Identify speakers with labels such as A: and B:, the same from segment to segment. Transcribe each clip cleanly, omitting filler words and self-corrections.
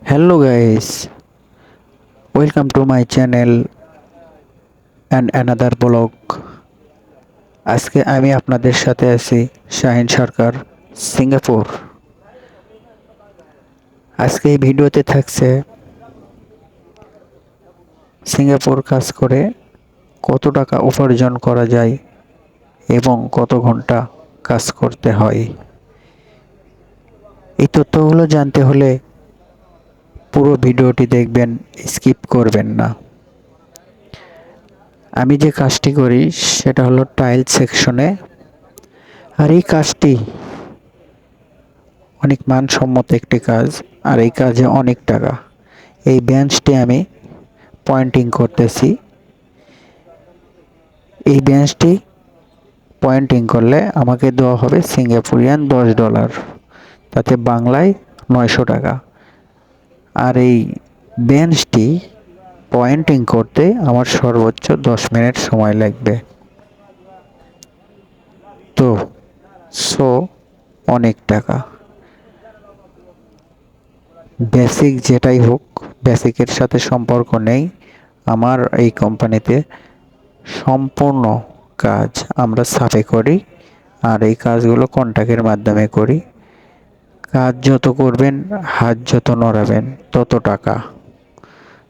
A: Hello guys, welcome to my channel and another blog. আজকে আমি আপনাদের সাথে আছি শাহিন সরকার সিঙ্গাপুর। আজকে এই ভিডিওতে থাকছে সিঙ্গাপুর কাজ করে কত টাকা উপার্জন করা যায় এবং কত ঘন্টা কাজ করতে হয়। এই তথ্যগুলো জানতে হলে পুরো ভিডিওটি দেখবেন, স্কিপ করবেন না। আমি যে কাজটি করি সেটা হলো টাইল সেকশনে, আর এই কাজটি অনেক মানসম্মত একটি কাজ, আর এই কাজে অনেক টাকা। এই বেঞ্চটি আমি পয়েন্টিং করতেছি। এই বেঞ্চটি পয়েন্টিং করলে আমাকে দেওয়া হবে সিঙ্গাপুরিয়ান $10, তাতে বাংলায় 900 টাকা। আর এই বেঞ্চটি পয়েন্টিং করতে আমার সর্বোচ্চ 10 মিনিট সময় লাগবে। তো অনেক টাকা। বেসিক যেটাই হোক, বেসিকের সাথে সম্পর্ক নেই। আমার এই কোম্পানিতে সম্পূর্ণ কাজ আমরা সাফে করি, আর এই কাজগুলো কন্ট্রাক্টের মাধ্যমে করি। কাজ যত করবেন, হাত যত নড়াবেন, তত টাকা।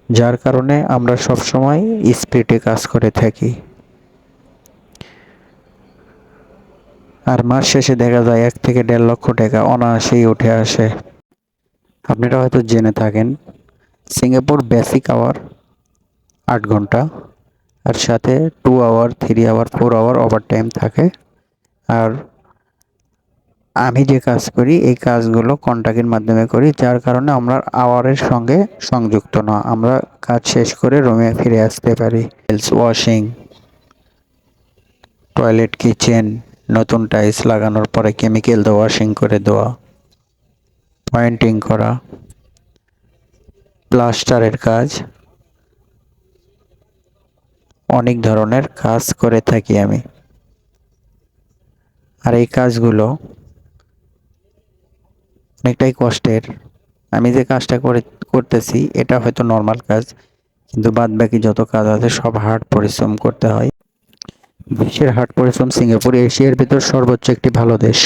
A: যার কারণে আমরা সবসময় স্পিডে কাজ করে থাকি। আর মাস শেষে দেখা যায় 1 থেকে 1.5 লক্ষ টাকা অনায়াসেই উঠে আসে। আপনারা হয়তো জেনে থাকেন সিঙ্গাপুর বেসিক আওয়ার 8 ঘন্টা, আর সাথে 2 আওয়ার, 3 আওয়ার, 4 আওয়ার ওভারটাইম থাকে। আর আমি যে কাজ করি এই কাজগুলো কন্ট্রাক্টের মাধ্যমে করি, যার কারণে আমরা আওয়ারের সঙ্গে সংযুক্ত না। আমরা কাজ শেষ করে রুমে ফিরে আসতে পারি। ওয়াশিং, টয়লেট, কিচেন, নতুন টাইলস লাগানোর পরে কেমিক্যাল দিয়ে ওয়াশিং করে দেওয়া, পয়েন্টিং করা, প্লাস্টারের কাজ, অনেক ধরনের কাজ করে থাকি আমি। আর এই কাজগুলো অনেকটাই কষ্টের। আমি যে কাজটা করতেছি এটা হয়তো নর্মাল কাজ, কিন্তু বাদ বাকি যত কাজ আছে সব হার্ড পরিশ্রম করতে হয়। বিশ্বের হার্ড পরিশ্রম সিঙ্গাপুর এশিয়ার ভিতর সর্বোচ্চ একটি ভালো দেশ।